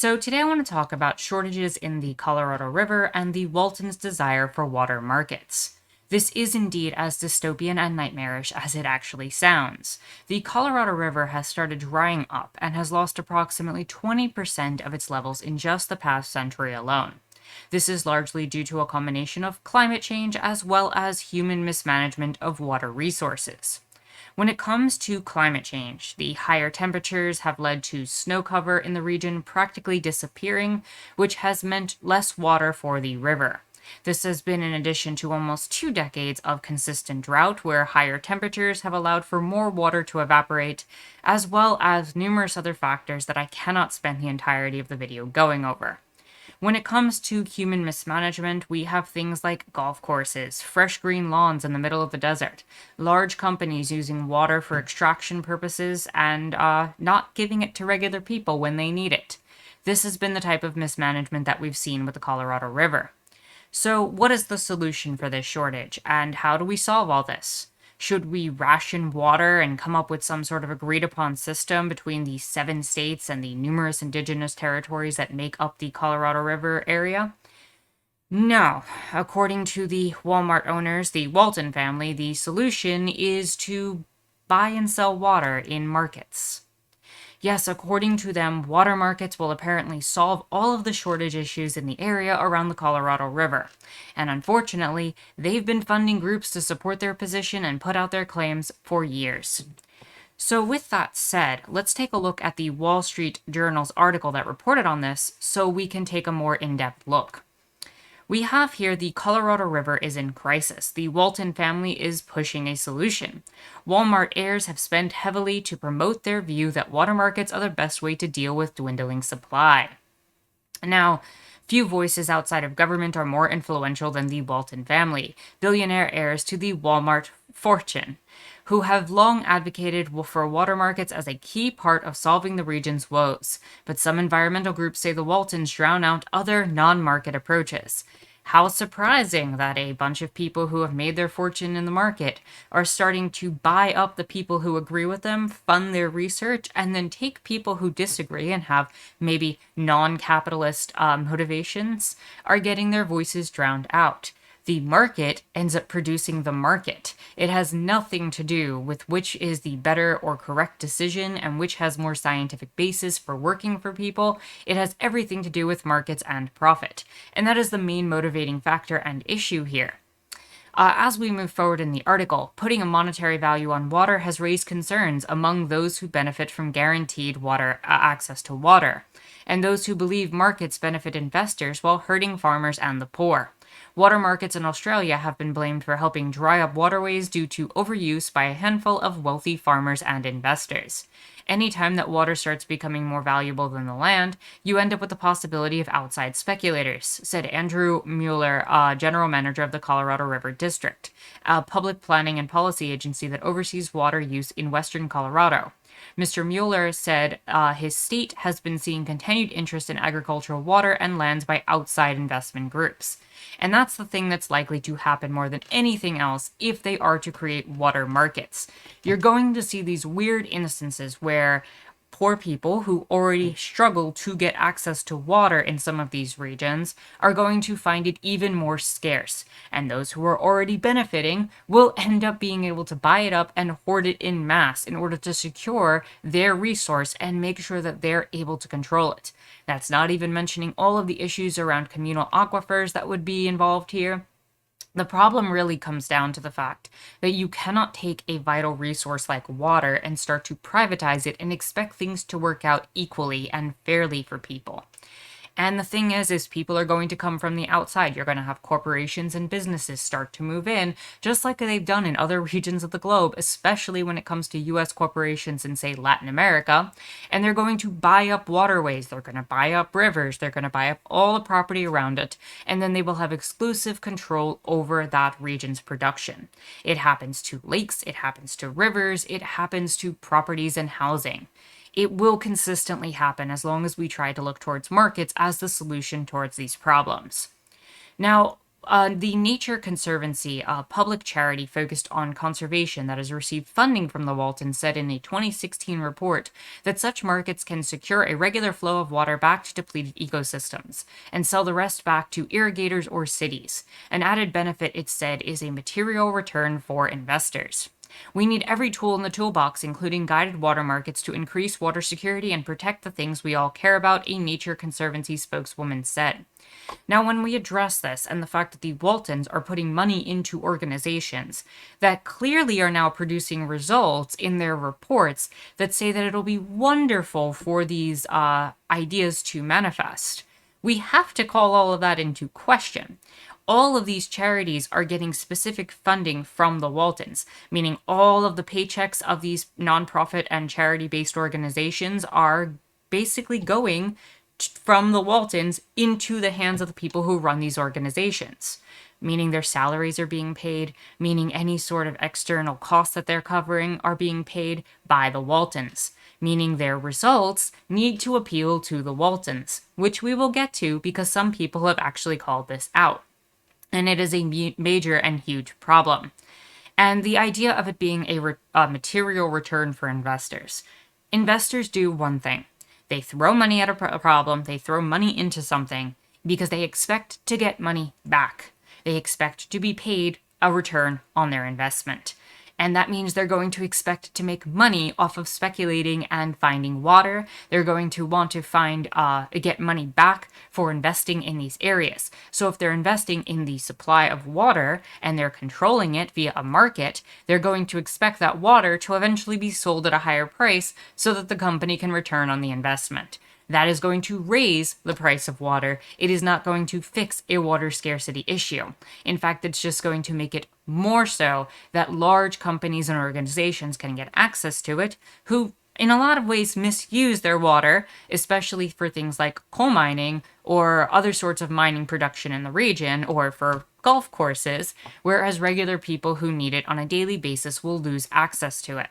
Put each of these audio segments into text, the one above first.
So today I want to talk about shortages in the Colorado River and the Walton's desire for water markets. This is indeed as dystopian and nightmarish as it actually sounds. The Colorado River has started drying up and has lost approximately 20% of its levels in just the past century alone. This is largely due to a combination of climate change as well as human mismanagement of water resources. When it comes to climate change, the higher temperatures have led to snow cover in the region practically disappearing, which has meant less water for the river. This has been in addition to almost 2 decades of consistent drought, where higher temperatures have allowed for more water to evaporate, as well as numerous other factors that I cannot spend the entirety of the video going over. When it comes to human mismanagement, we have things like golf courses, fresh green lawns in the middle of the desert, large companies using water for extraction purposes, and not giving it to regular people when they need it. This has been the type of mismanagement that we've seen with the Colorado River. So, what is the solution for this shortage, and how do we solve all this? Should we ration water and come up with some sort of agreed upon system between the 7 states and the numerous indigenous territories that make up the Colorado River area? No. According to the Walmart owners, the Walton family, the solution is to buy and sell water in markets. Yes, according to them, water markets will apparently solve all of the shortage issues in the area around the Colorado River. And unfortunately, they've been funding groups to support their position and put out their claims for years. So with that said, let's take a look at the Wall Street Journal's article that reported on this so we can take a more in-depth look. We have here the Colorado River is in crisis. The Walton family is pushing a solution. Walmart heirs have spent heavily to promote their view that water markets are the best way to deal with dwindling supply. Now, few voices outside of government are more influential than the Walton family, billionaire heirs to the Walmart fortune, who have long advocated for water markets as a key part of solving the region's woes. But some environmental groups say the Waltons drown out other non-market approaches. How surprising that a bunch of people who have made their fortune in the market are starting to buy up the people who agree with them, fund their research, and then take people who disagree and have maybe non-capitalist motivations are getting their voices drowned out. The market ends up producing the market. It has nothing to do with which is the better or correct decision and which has more scientific basis for working for people. It has everything to do with markets and profit. And that is the main motivating factor and issue here. As we move forward in the article, putting a monetary value on water has raised concerns among those who benefit from guaranteed water access to water, and those who believe markets benefit investors while hurting farmers and the poor. Water markets in Australia have been blamed for helping dry up waterways due to overuse by a handful of wealthy farmers and investors. Anytime that water starts becoming more valuable than the land, you end up with the possibility of outside speculators, said Andrew Mueller, general manager of the Colorado River District, a public planning and policy agency that oversees water use in western Colorado. Mr. Mueller said his state has been seeing continued interest in agricultural water and lands by outside investment groups. And that's the thing that's likely to happen more than anything else if they are to create water markets. You're going to see these weird instances where poor people who already struggle to get access to water in some of these regions are going to find it even more scarce. And those who are already benefiting will end up being able to buy it up and hoard it in mass in order to secure their resource and make sure that they're able to control it. That's not even mentioning all of the issues around communal aquifers that would be involved here. The problem really comes down to the fact that you cannot take a vital resource like water and start to privatize it and expect things to work out equally and fairly for people. And the thing is people are going to come from the outside. You're going to have corporations and businesses start to move in, just like they've done in other regions of the globe, especially when it comes to U.S. corporations in, say, Latin America. And they're going to buy up waterways. They're going to buy up rivers. They're going to buy up all the property around it. And then they will have exclusive control over that region's production. It happens to lakes. It happens to rivers. It happens to properties and housing. It will consistently happen as long as we try to look towards markets as the solution towards these problems. Now, The Nature Conservancy, a public charity focused on conservation that has received funding from the Waltons, said in a 2016 report that such markets can secure a regular flow of water back to depleted ecosystems and sell the rest back to irrigators or cities. An added benefit, it said, is a material return for investors. We need every tool in the toolbox, including guided water markets, to increase water security and protect the things we all care about, a Nature Conservancy spokeswoman said. Now, when we address this and the fact that the Waltons are putting money into organizations that clearly are now producing results in their reports that say that it'll be wonderful for these ideas to manifest, we have to call all of that into question. All of these charities are getting specific funding from the Waltons, meaning all of the paychecks of these nonprofit and charity-based organizations are basically going from the Waltons into the hands of the people who run these organizations, meaning their salaries are being paid, meaning any sort of external costs that they're covering are being paid by the Waltons, meaning their results need to appeal to the Waltons, which we will get to because some people have actually called this out. And it is a major and huge problem. And the idea of it being a material return for investors. Investors do one thing. They throw money at a problem, they throw money into something because they expect to get money back. They expect to be paid a return on their investment. And that means they're going to expect to make money off of speculating and finding water. They're going to want to get money back for investing in these areas. So if they're investing in the supply of water and they're controlling it via a market, they're going to expect that water to eventually be sold at a higher price so that the company can return on the investment. That is going to raise the price of water. It is not going to fix a water scarcity issue. In fact, it's just going to make it more so that large companies and organizations can get access to it, who in a lot of ways misuse their water, especially for things like coal mining or other sorts of mining production in the region or for golf courses, whereas regular people who need it on a daily basis will lose access to it.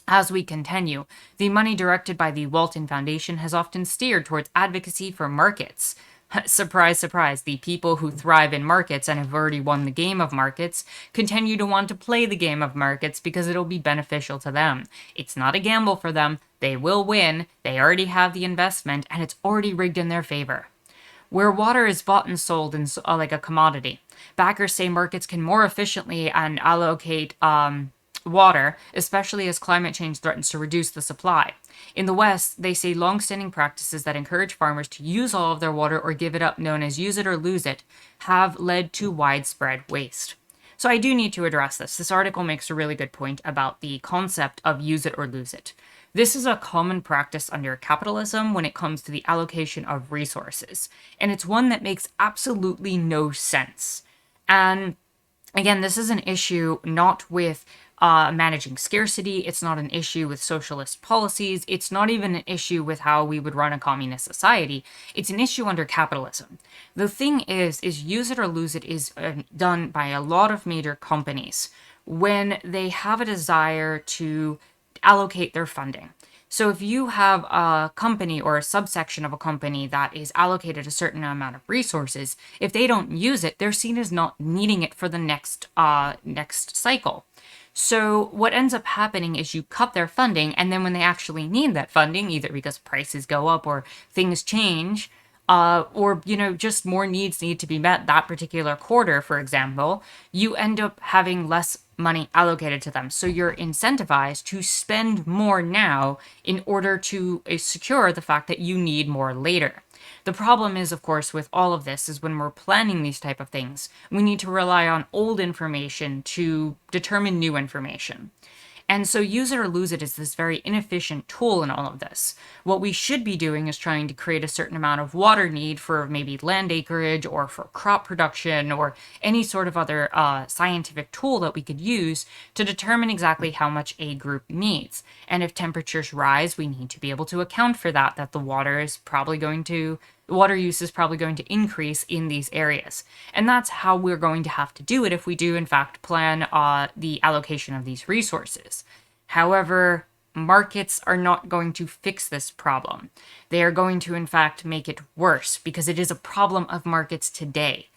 As we continue, the money directed by the Walton Foundation has often steered towards advocacy for markets. Surprise, surprise, the people who thrive in markets and have already won the game of markets continue to want to play the game of markets because it'll be beneficial to them. It's not a gamble for them. They will win. They already have the investment, and it's already rigged in their favor. Where water is bought and sold like a commodity, backers say markets can more efficiently and allocate water, especially as climate change threatens to reduce the supply. In the West, they say long-standing practices that encourage farmers to use all of their water or give it up, known as use it or lose it, have led to widespread waste. So I do need to address this. This article makes a really good point about the concept of use it or lose it. This is a common practice under capitalism when it comes to the allocation of resources, and it's one that makes absolutely no sense. And again, this is an issue not with managing scarcity. It's not an issue with socialist policies. It's not even an issue with how we would run a communist society. It's an issue under capitalism. The thing is use it or lose it is done by a lot of major companies when they have a desire to allocate their funding. So if you have a company or a subsection of a company that is allocated a certain amount of resources, if they don't use it, they're seen as not needing it for the next cycle. So what ends up happening is you cut their funding, and then when they actually need that funding, either because prices go up or things change, or just more needs need to be met that particular quarter, for example, you end up having less money allocated to them. So you're incentivized to spend more now in order to secure the fact that you need more later. The problem is, of course, with all of this is when we're planning these type of things, we need to rely on old information to determine new information. And so use it or lose it is this very inefficient tool in all of this. What we should be doing is trying to create a certain amount of water need for maybe land acreage or for crop production or any sort of other scientific tool that we could use to determine exactly how much a group needs. And if temperatures rise, we need to be able to account for that the water use is probably going to increase in these areas. And that's how we're going to have to do it if we do, in fact, plan the allocation of these resources. However, markets are not going to fix this problem. They are going to, in fact, make it worse because it is a problem of markets today.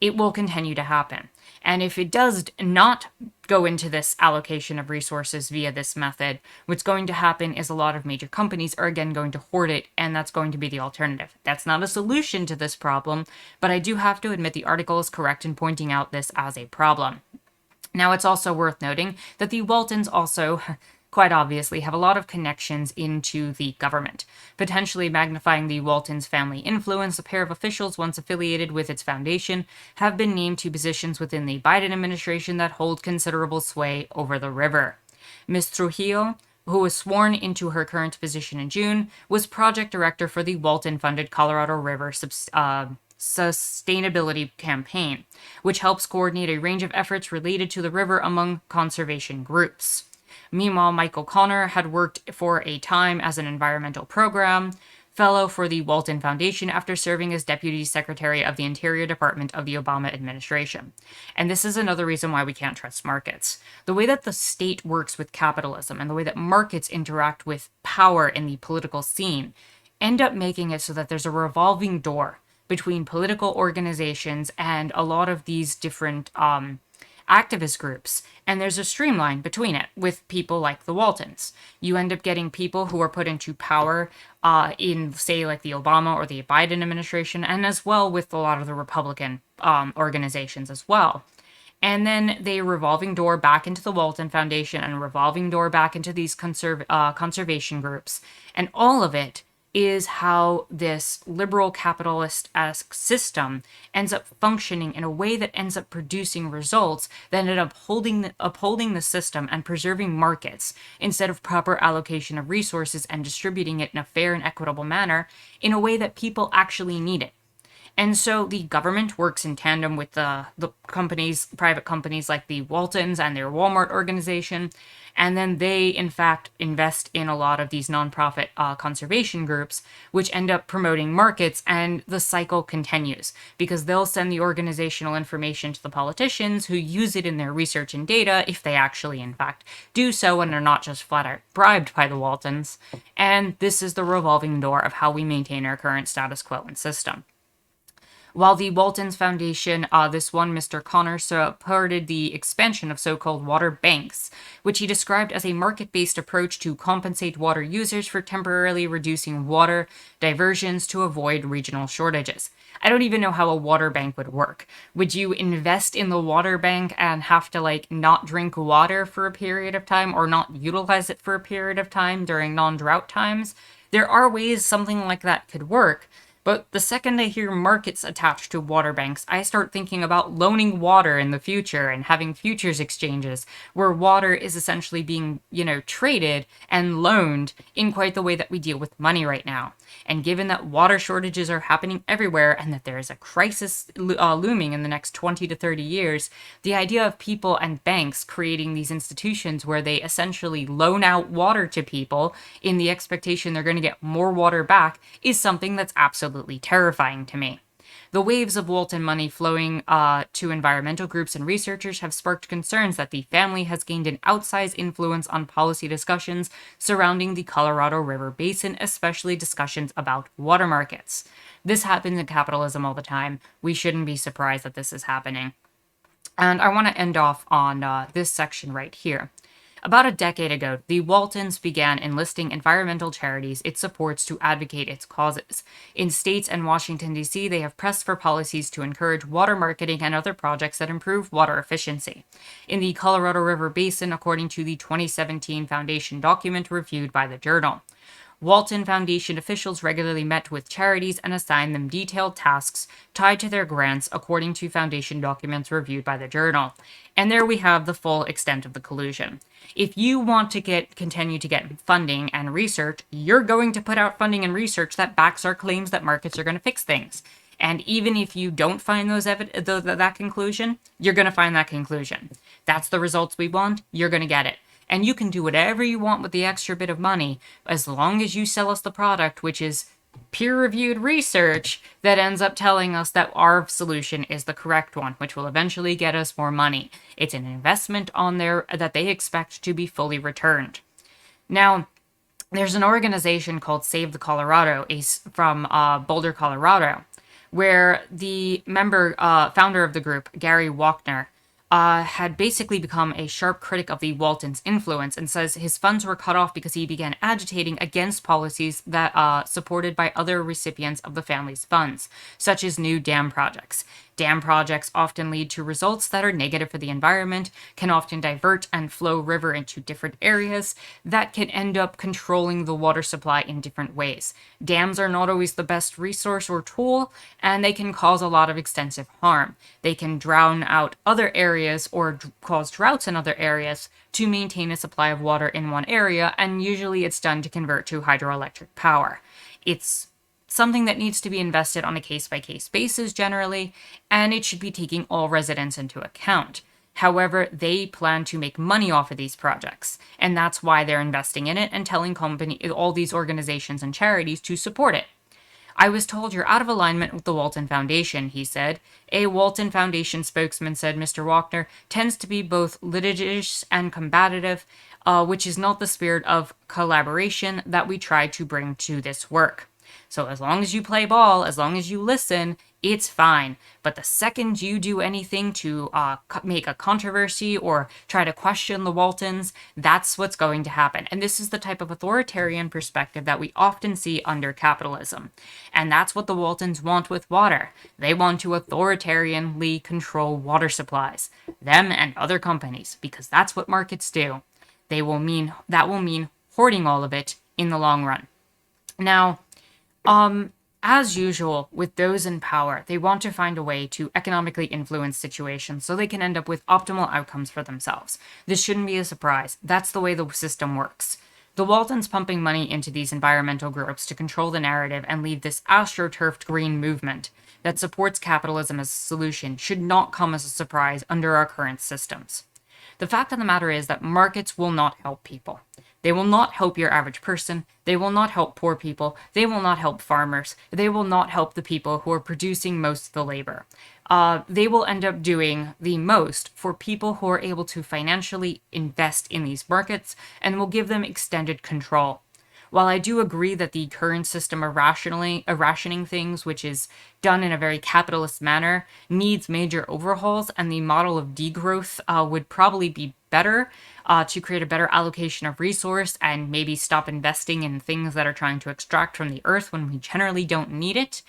it will continue to happen. And if it does not go into this allocation of resources via this method, what's going to happen is a lot of major companies are again going to hoard it, and that's going to be the alternative. That's not a solution to this problem, but I do have to admit the article is correct in pointing out this as a problem. Now, it's also worth noting that the Waltons also, quite obviously, have a lot of connections into the government, potentially magnifying the Waltons family influence. A pair of officials once affiliated with its foundation have been named to positions within the Biden administration that hold considerable sway over the river. Ms. Trujillo, who was sworn into her current position in June, was project director for the Walton-funded Colorado River Sustainability Campaign, which helps coordinate a range of efforts related to the river among conservation groups. Meanwhile, Michael Connor had worked for a time as an environmental program fellow for the Walton Foundation after serving as Deputy Secretary of the Interior Department of the Obama administration. And this is another reason why we can't trust markets. The way that the state works with capitalism and the way that markets interact with power in the political scene end up making it so that there's a revolving door between political organizations and a lot of these different activist groups, and there's a streamline between it with people like the Waltons. You end up getting people who are put into power in, say, like the Obama or the Biden administration, and as well with a lot of the Republican organizations as well. And then they revolving door back into the Walton Foundation and a revolving door back into these conservation groups, and all of it is how this liberal capitalist-esque system ends up functioning in a way that ends up producing results that end up upholding the system and preserving markets instead of proper allocation of resources and distributing it in a fair and equitable manner in a way that people actually need it. And so the government works in tandem with the companies, private companies like the Waltons and their Walmart organization. And then they, in fact, invest in a lot of these nonprofit conservation groups, which end up promoting markets, and the cycle continues because they'll send the organizational information to the politicians who use it in their research and data, if they actually, in fact, do so and are not just flat out bribed by the Waltons. And this is the revolving door of how we maintain our current status quo and system. While the Waltons Foundation, this one Mr. Connor, supported the expansion of so-called water banks, which he described as a market-based approach to compensate water users for temporarily reducing water diversions to avoid regional shortages. I don't even know how a water bank would work. Would you invest in the water bank and have to, not drink water for a period of time or not utilize it for a period of time during non-drought times? There are ways something like that could work. But the second I hear markets attached to water banks, I start thinking about loaning water in the future and having futures exchanges where water is essentially being, traded and loaned in quite the way that we deal with money right now. And given that water shortages are happening everywhere and that there is a crisis looming in the next 20 to 30 years, the idea of people and banks creating these institutions where they essentially loan out water to people in the expectation they're going to get more water back is something that's absolutely terrifying to me. The waves of Walton money flowing to environmental groups and researchers have sparked concerns that the family has gained an outsized influence on policy discussions surrounding the Colorado River Basin, especially discussions about water markets. This happens in capitalism all the time. We shouldn't be surprised that this is happening. And I want to end off on this section right here. About a decade ago, the Waltons began enlisting environmental charities it supports to advocate its causes. In states and Washington, D.C., they have pressed for policies to encourage water marketing and other projects that improve water efficiency. In the Colorado River Basin, according to the 2017 Foundation document reviewed by the Journal, Walton Foundation officials regularly met with charities and assigned them detailed tasks tied to their grants, according to Foundation documents reviewed by the Journal. And there we have the full extent of the collusion. If you want to continue to get funding and research, you're going to put out funding and research that backs our claims that markets are going to fix things. And even if you don't find that conclusion, you're going to find that conclusion. That's the results we want, you're going to get it. And you can do whatever you want with the extra bit of money, as long as you sell us the product, which is peer-reviewed research that ends up telling us that our solution is the correct one, which will eventually get us more money. It's an investment on there that they expect to be fully returned. Now, there's an organization called Save the Colorado from Boulder, Colorado, where the founder of the group, Gary Walkner, had basically become a sharp critic of the Waltons' influence and says his funds were cut off because he began agitating against policies that supported by other recipients of the family's funds, such as new dam projects. Dam projects often lead to results that are negative for the environment, can often divert and flow river into different areas that can end up controlling the water supply in different ways. Dams are not always the best resource or tool, and they can cause a lot of extensive harm. They can drown out other areas or cause droughts in other areas to maintain a supply of water in one area, and usually it's done to convert to hydroelectric power. It's something that needs to be invested on a case-by-case basis generally, and it should be taking all residents into account. However, they plan to make money off of these projects, and that's why they're investing in it and telling all these organizations and charities to support it. I was told you're out of alignment with the Walton Foundation, he said. A Walton Foundation spokesman said Mr. Walkner tends to be both litigious and combative, which is not the spirit of collaboration that we try to bring to this work. So as long as you play ball, as long as you listen, it's fine. But the second you do anything to make a controversy or try to question the Waltons, that's what's going to happen. And this is the type of authoritarian perspective that we often see under capitalism. And that's what the Waltons want with water. They want to authoritarianly control water supplies, them and other companies, because that's what markets do. That will mean hoarding all of it in the long run. Now, as usual, with those in power, they want to find a way to economically influence situations so they can end up with optimal outcomes for themselves. This shouldn't be a surprise. That's the way the system works. The Waltons pumping money into these environmental groups to control the narrative and lead this astroturfed green movement that supports capitalism as a solution should not come as a surprise under our current systems. The fact of the matter is that markets will not help people. They will not help your average person. They will not help poor people. They will not help farmers. They will not help the people who are producing most of the labor. They will end up doing the most for people who are able to financially invest in these markets and will give them extended control. While I do agree that the current system of rationing things, which is done in a very capitalist manner, needs major overhauls, and the model of degrowth would probably be better to create a better allocation of resource and maybe stop investing in things that are trying to extract from the earth when we generally don't need it.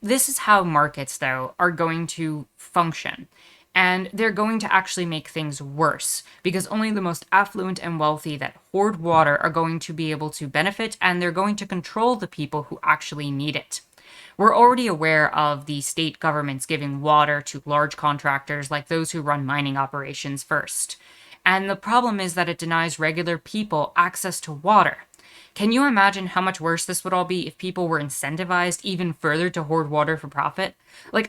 This is how markets, though, are going to function. And they're going to actually make things worse, because only the most affluent and wealthy that hoard water are going to be able to benefit, and they're going to control the people who actually need it. We're already aware of the state governments giving water to large contractors like those who run mining operations first. And the problem is that it denies regular people access to water. Can you imagine how much worse this would all be if people were incentivized even further to hoard water for profit?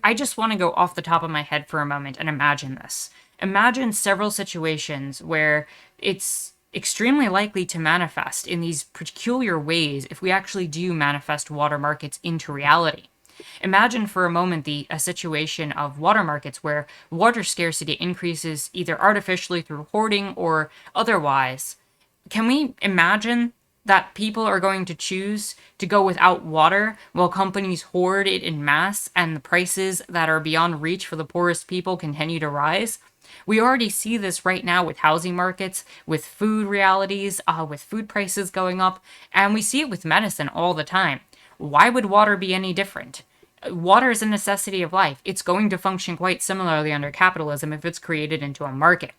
I just want to go off the top of my head for a moment and imagine this. Imagine several situations where it's extremely likely to manifest in these peculiar ways if we actually do manifest water markets into reality. Imagine for a moment a situation of water markets where water scarcity increases either artificially through hoarding or otherwise. Can we imagine that people are going to choose to go without water while companies hoard it in mass and the prices that are beyond reach for the poorest people continue to rise? We already see this right now with housing markets, with food realities, with food prices going up, and we see it with medicine all the time. Why would water be any different? Water is a necessity of life. It's going to function quite similarly under capitalism if it's created into a market.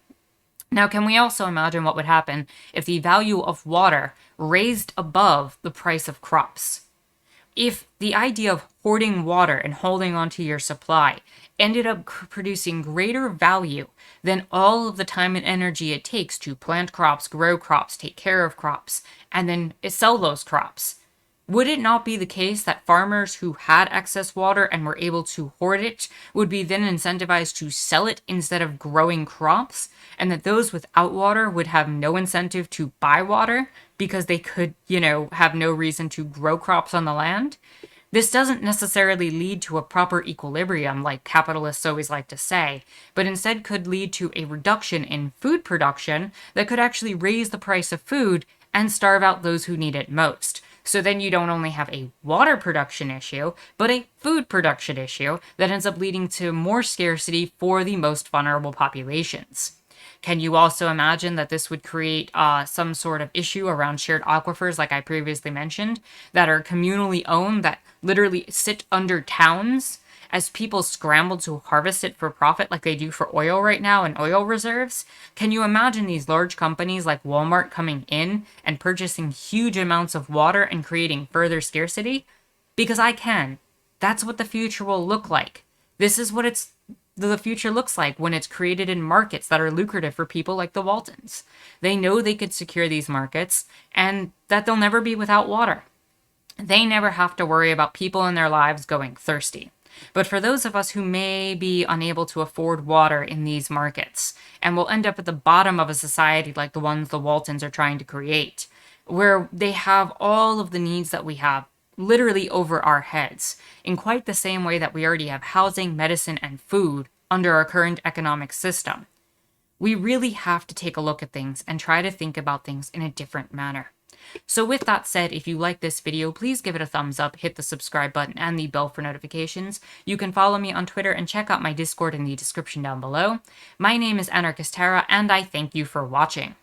Now, can we also imagine what would happen if the value of water raised above the price of crops? If the idea of hoarding water and holding onto your supply ended up producing greater value than all of the time and energy it takes to plant crops, grow crops, take care of crops, and then sell those crops, would it not be the case that farmers who had excess water and were able to hoard it would be then incentivized to sell it instead of growing crops? And that those without water would have no incentive to buy water because they could, have no reason to grow crops on the land? This doesn't necessarily lead to a proper equilibrium, like capitalists always like to say, but instead could lead to a reduction in food production that could actually raise the price of food and starve out those who need it most. So then you don't only have a water production issue, but a food production issue that ends up leading to more scarcity for the most vulnerable populations. Can you also imagine that this would create some sort of issue around shared aquifers, like I previously mentioned, that are communally owned, that literally sit under towns as people scramble to harvest it for profit, like they do for oil right now and oil reserves? Can you imagine these large companies like Walmart coming in and purchasing huge amounts of water and creating further scarcity? Because I can. That's what the future will look like. This is what the future looks like when it's created in markets that are lucrative for people like the Waltons. They know they could secure these markets and that they'll never be without water. They never have to worry about people in their lives going thirsty. But for those of us who may be unable to afford water in these markets, and will end up at the bottom of a society like the ones the Waltons are trying to create, where they have all of the needs that we have literally over our heads, in quite the same way that we already have housing, medicine, and food under our current economic system. We really have to take a look at things and try to think about things in a different manner. So with that said, if you like this video, please give it a thumbs up, hit the subscribe button and the bell for notifications. You can follow me on Twitter and check out my Discord in the description down below. My name is Anarchist Tara, and I thank you for watching.